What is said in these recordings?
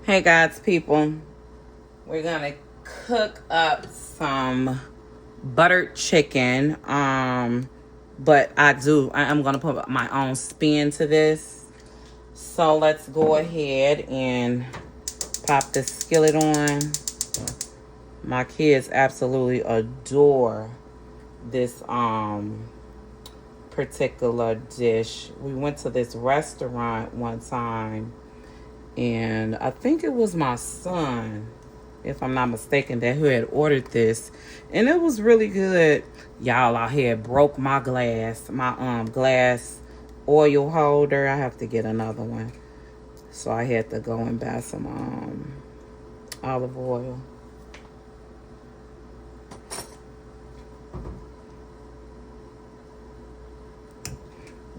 Hey God's people, we're gonna cook up some buttered chicken. But I'm gonna put my own spin to this. So let's go ahead and pop the skillet on. My kids absolutely adore this particular dish. We went to this restaurant one time, and I think it was my son, if I'm not mistaken, that who had ordered this, and it was really good. Y'all, I had broke my glass oil holder. I have to get another one, so I had to go and buy some olive oil.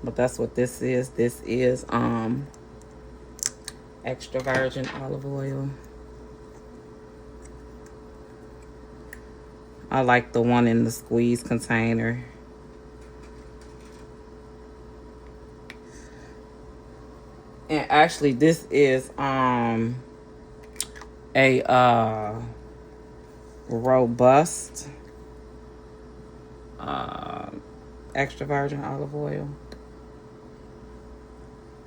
But that's what this is. This is extra virgin olive oil. I like the one in the squeeze container. And actually this is a robust extra virgin olive oil.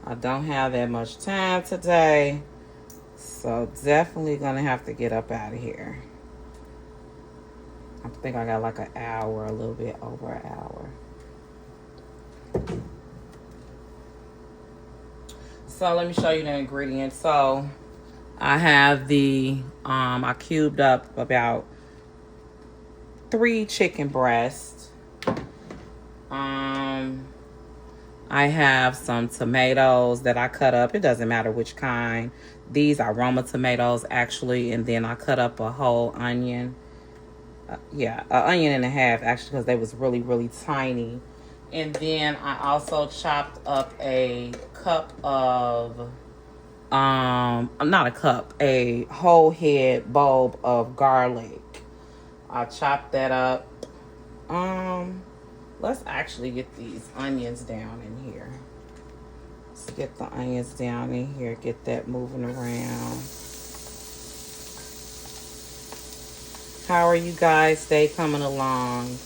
I don't have that much time today, so definitely gonna have to get up out of here. I think I got like an hour, a little bit over an hour. So let me show you the ingredients. So I have I cubed up about 3 chicken breasts. I have some tomatoes that I cut up. It doesn't matter which kind. These are Roma tomatoes, actually. And then I cut up a whole onion. An onion and a half, actually, because they was really, really tiny. And then I also chopped up a cup of, a whole head bulb of garlic. I chopped that up. Let's actually get these onions down in here. Let's get the onions down in here. Get that moving around. How are you guys? Stay coming along.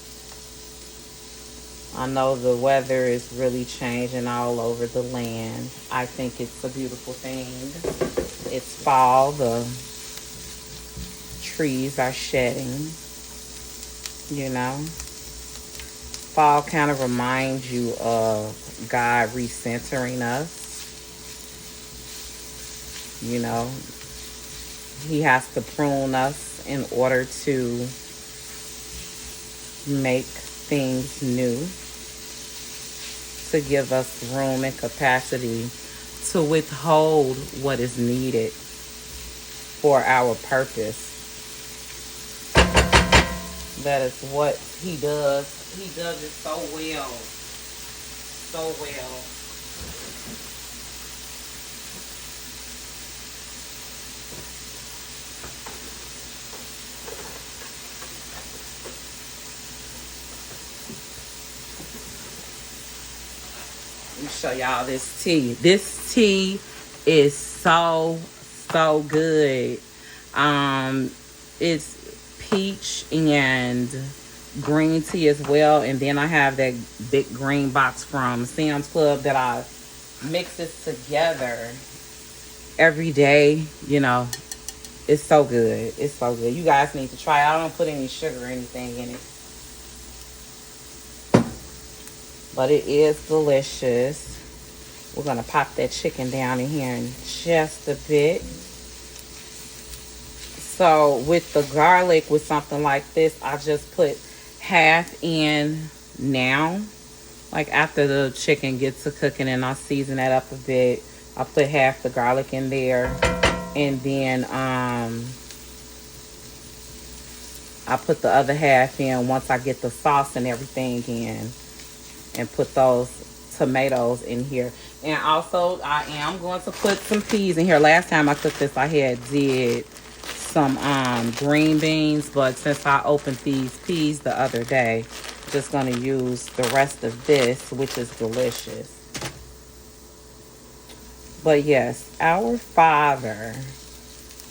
I know the weather is really changing all over the land. I think it's a beautiful thing. It's fall. The trees are shedding. You know? Fall kind of reminds you of God recentering us. You know, He has to prune us in order to make things new, to give us room and capacity to withhold what is needed for our purpose. That is what He does. He does it so well. So well. Let me show y'all this tea. This tea is so good. It's peach and green tea as well, and then I have that big green box from Sam's Club that I mix this together every day. You know, it's so good. It's so good. You guys need to try it. I don't put any sugar or anything in it, but it is delicious. We're gonna pop that chicken down in here in just a bit. So with the garlic, with something like this, I just put half in now. Like after the chicken gets to cooking and I season that up a bit, I put half the garlic in there. And then I put the other half in once I get the sauce and everything in. And put those tomatoes in here. And also I am going to put some peas in here. Last time I cooked this, I did some green beans, but since I opened these peas the other day, just going to use the rest of this, which is delicious. But yes, our Father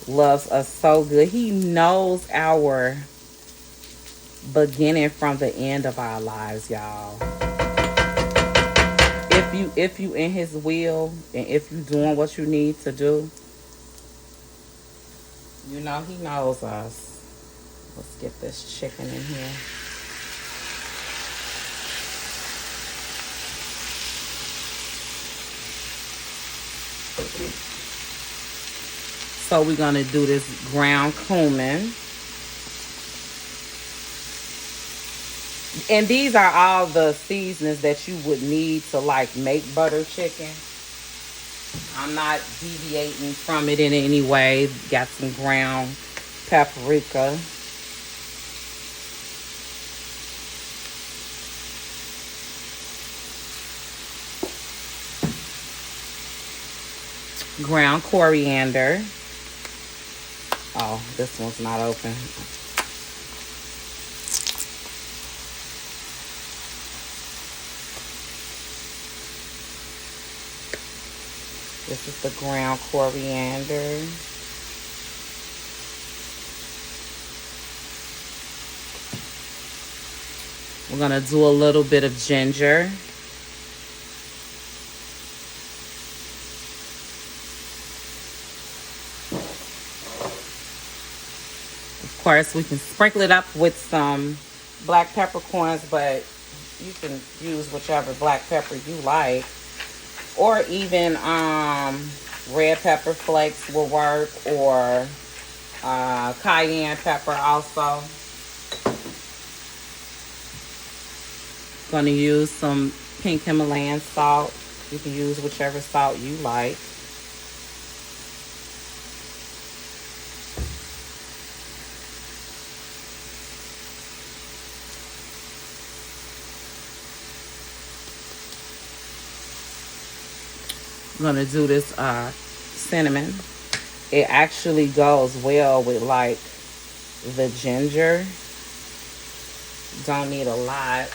loves us so good. He knows our beginning from the end of our lives, y'all. If you in his will and if you doing what you need to do, you know he knows us. Let's get this chicken in here. So we're gonna do this ground cumin. And these are all the seasonings that you would need to like make butter chicken. I'm not deviating from it in any way. Got some ground paprika. Ground coriander. Oh, this one's not open. This is the ground coriander. We're going to do a little bit of ginger. Of course, we can sprinkle it up with some black peppercorns, but you can use whichever black pepper you like. Or even red pepper flakes will work, or cayenne pepper also. Going to use some pink Himalayan salt. You can use whichever salt you like. I'm going to do this cinnamon. It actually goes well with like the ginger. Don't need a lot.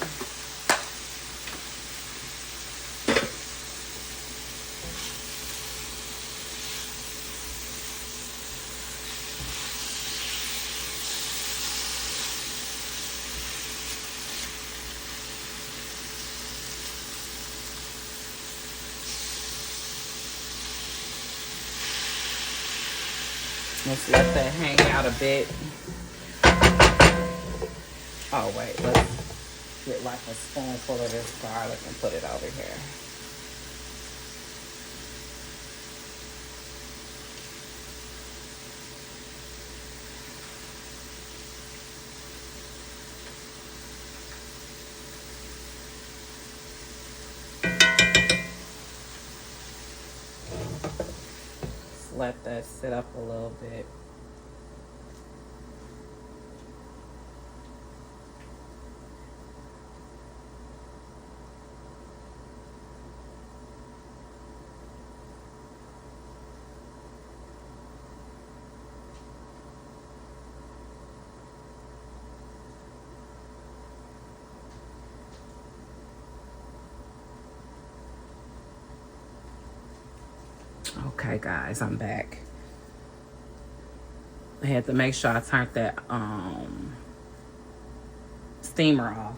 Let's let that hang out a bit. Oh, wait. Let's get like a spoonful of this garlic and put it over here. Let's let that sit up a little bit. Okay, guys, I'm back. I had to make sure I turned that steamer off.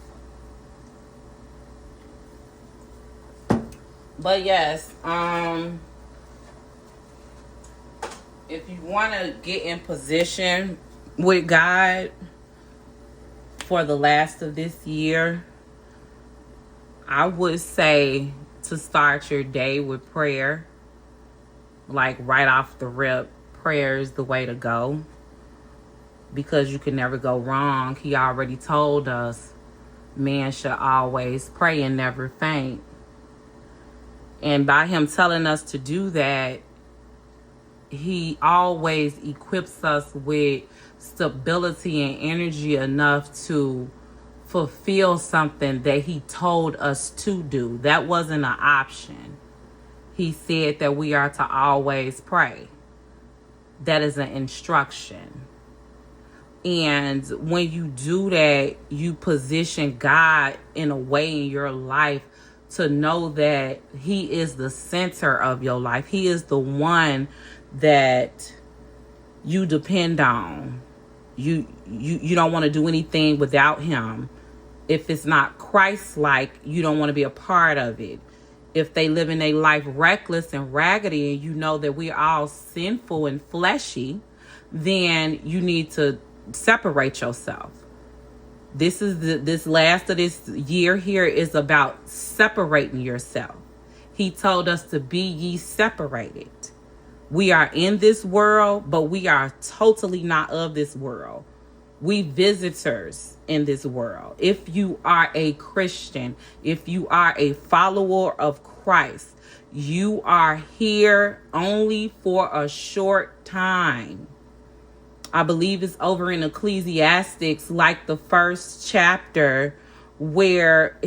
But yes, if you want to get in position with God for the last of this year, I would say to start your day with prayer. Like right off the rip, prayer is the way to go, because you can never go wrong. He already told us man should always pray and never faint. And by him telling us to do that, he always equips us with stability and energy enough to fulfill something that he told us to do. That wasn't an option. He said that we are to always pray. That is an instruction. And when you do that, you position God in a way in your life to know that he is the center of your life. He is the one that you depend on. You don't want to do anything without him. If it's not Christ-like, you don't want to be a part of it. If they live in a life reckless and raggedy, and you know that we're all sinful and fleshy, then you need to separate yourself. This last of this year here is about separating yourself. He told us to be ye separated. We are in this world, but we are totally not of this world. We visitors in this world. If you are a Christian, if you are a follower of Christ, you are here only for a short time. I believe it's over in Ecclesiastes, like the first chapter, where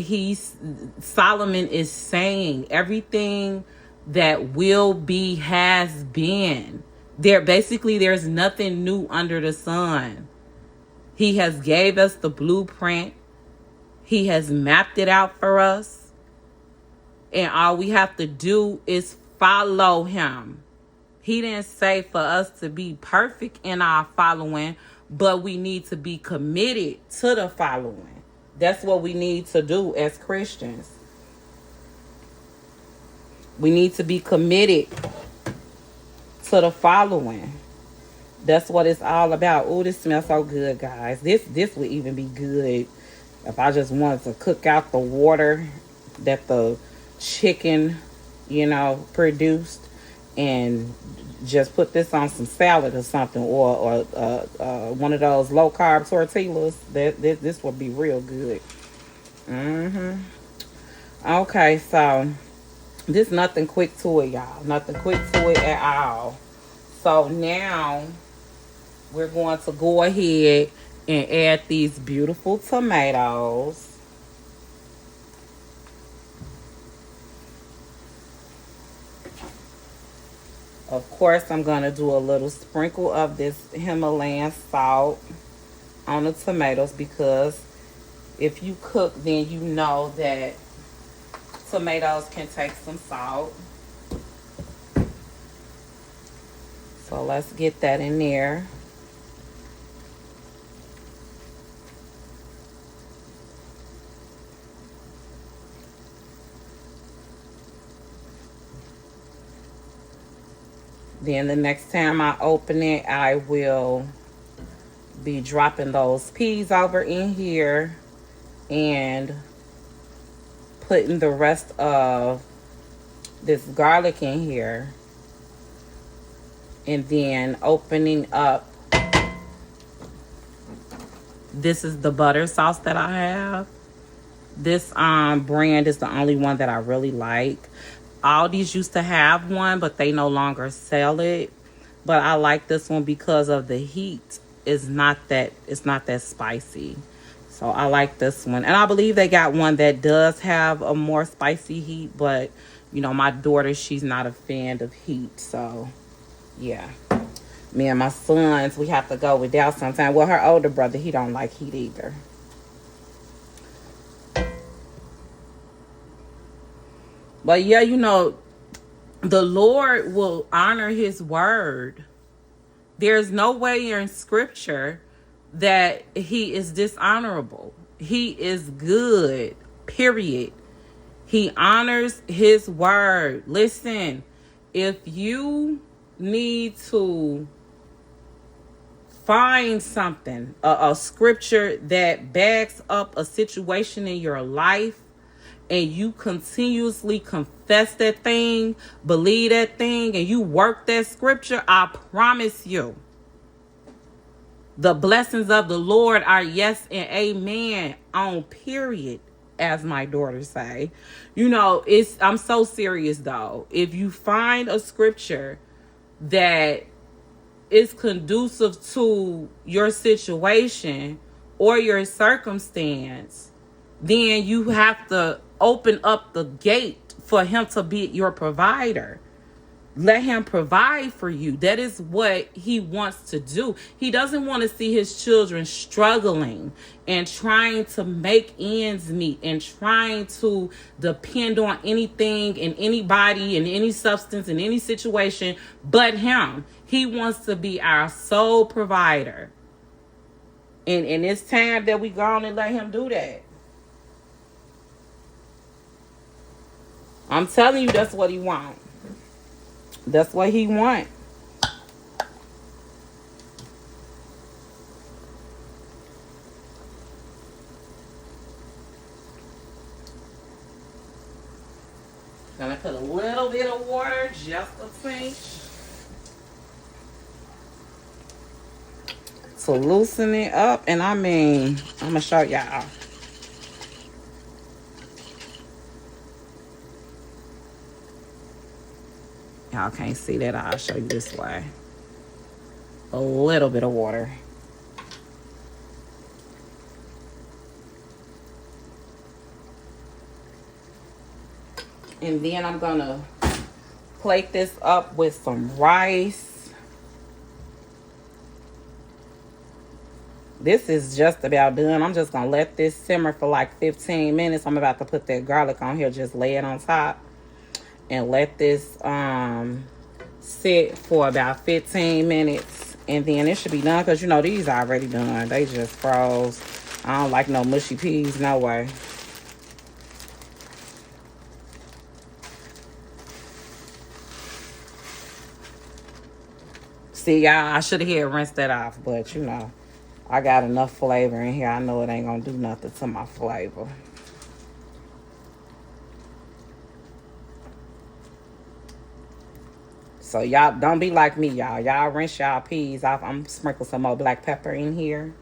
Solomon is saying everything that will be has been. There's nothing new under the sun. He has gave us the blueprint. He has mapped it out for us. And all we have to do is follow him. He didn't say for us to be perfect in our following, but we need to be committed to the following. That's what we need to do as Christians. We need to be committed to the following. That's what it's all about. Oh, this smells so good, guys. This would even be good if I just wanted to cook out the water that the chicken, produced, and just put this on some salad or something, or one of those low carb tortillas. This would be real good. Okay, so this nothing quick to it, y'all. Nothing quick to it at all. So now we're going to go ahead and add these beautiful tomatoes. Of course, I'm going to do a little sprinkle of this Himalayan salt on the tomatoes, because if you cook, then you know that tomatoes can take some salt. So let's get that in there. Then the next time I open it, I will be dropping those peas over in here and putting the rest of this garlic in here. And then opening up, this is the butter sauce that I have. This brand is the only one that I really like. Aldi's used to have one, but they no longer sell it. But I like this one because of the heat. It's not that spicy. So I like this one. And I believe they got one that does have a more spicy heat, but my daughter, she's not a fan of heat. So yeah. Me and my sons, we have to go without sometimes. Well, her older brother, he don't like heat either. But yeah, the Lord will honor his word. There's no way in scripture that he is dishonorable. He is good, period. He honors his word. Listen, if you need to find something, a scripture that backs up a situation in your life, and you continuously confess that thing, believe that thing, and you work that scripture, I promise you, the blessings of the Lord are yes and amen on period, as my daughters say. I'm so serious though. If you find a scripture that is conducive to your situation or your circumstance, then you have to open up the gate for him to be your provider. Let him provide for you. That is what he wants to do. He doesn't want to see his children struggling and trying to make ends meet and trying to depend on anything and anybody and any substance in any situation but him. He wants to be our sole provider. And it's time that we go on and let him do that. I'm telling you, that's what he wants. That's what he wants. Gonna put a little bit of water, just a pinch, to loosen it up. And I mean, I'm gonna show y'all. Y'all can't see that. I'll show you this way. A little bit of water. And then I'm gonna plate this up with some rice. This is just about done. I'm just gonna let this simmer for like 15 minutes. I'm about to put that garlic on here, just lay it on top and let this sit for about 15 minutes. And then it should be done, because you know these are already done. They just froze. I don't like no mushy peas, no way. See, y'all, I should have rinsed that off, but you know, I got enough flavor in here. I know it ain't gonna do nothing to my flavor. So y'all don't be like me, y'all. Y'all rinse y'all peas off. I'm gonna sprinkle some more black pepper in here.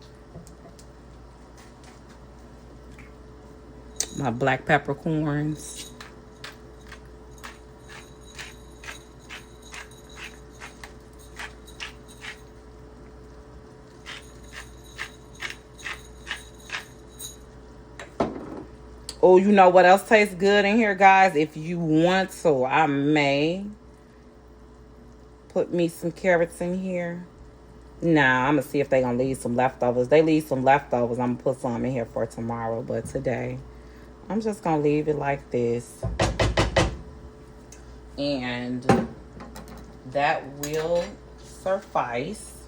My black peppercorns. Oh, you know what else tastes good in here, guys? If you want to, I may put me some carrots in here. Nah, I'm going to see if they going to leave some leftovers. They leave some leftovers, I'm going to put some in here for tomorrow. But today, I'm just going to leave it like this. And that will suffice.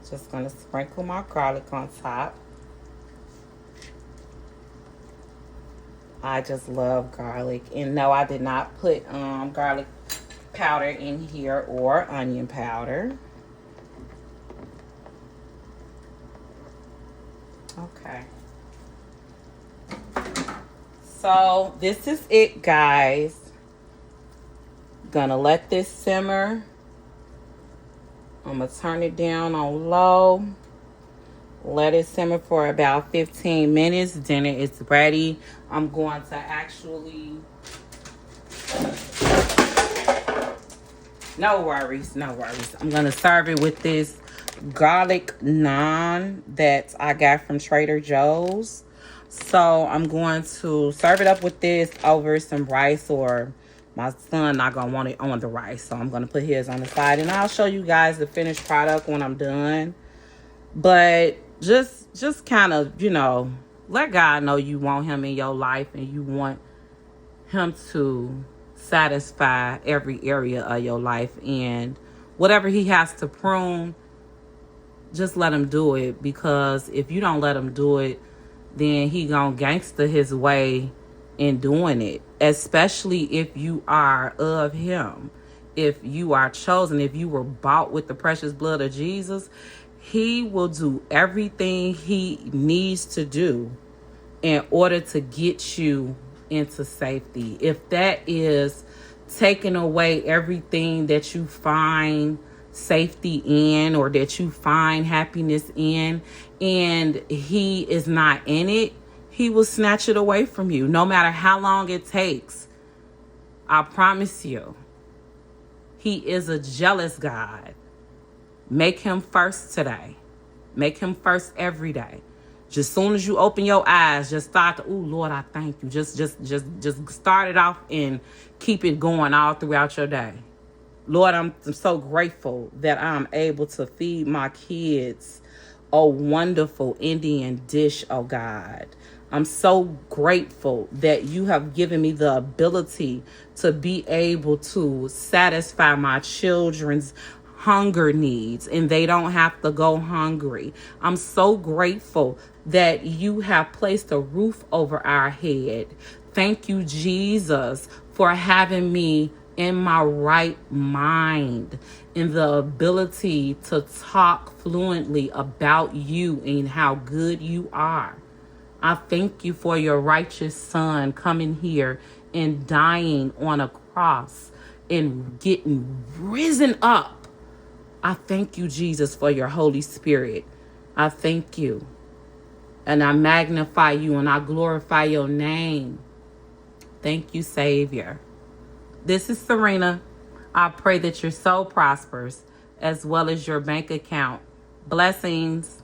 Just going to sprinkle my garlic on top. I just love garlic. And no, I did not put garlic powder in here or onion powder. Okay. So this is it, guys. Gonna let this simmer. I'm gonna turn it down on low. Let it simmer for about 15 minutes. Dinner is ready. I'm going to actually... No worries, no worries. I'm going to serve it with this garlic naan that I got from Trader Joe's. So I'm going to serve it up with this over some rice, or my son not going to want it on the rice. So I'm going to put his on the side. And I'll show you guys the finished product when I'm done. But just kind of, you know, let God know you want him in your life and you want him to satisfy every area of your life. And whatever he has to prune, just let him do it. Because if you don't let him do it, then he gonna gangster his way in doing it. Especially if you are of him. If you are chosen, if you were bought with the precious blood of Jesus, he will do everything he needs to do in order to get you into safety. If that is taking away everything that you find safety in, or that you find happiness in, and he is not in it, he will snatch it away from you, no matter how long it takes. I promise you. He is a jealous God. Make him first today. Make him first every day. Just soon as you open your eyes, just start to, oh, Lord, I thank you. Just start it off and keep it going all throughout your day. Lord, I'm so grateful that I'm able to feed my kids a wonderful Indian dish, oh God. I'm so grateful that you have given me the ability to be able to satisfy my children's hunger needs and they don't have to go hungry. I'm so grateful that you have placed a roof over our head. Thank you, Jesus, for having me in my right mind and the ability to talk fluently about you and how good you are. I thank you for your righteous son coming here and dying on a cross and getting risen up. I thank you, Jesus, for your Holy Spirit. I thank you. And I magnify you and I glorify your name. Thank you, Savior. This is Serena. I pray that your soul prospers as well as your bank account. Blessings.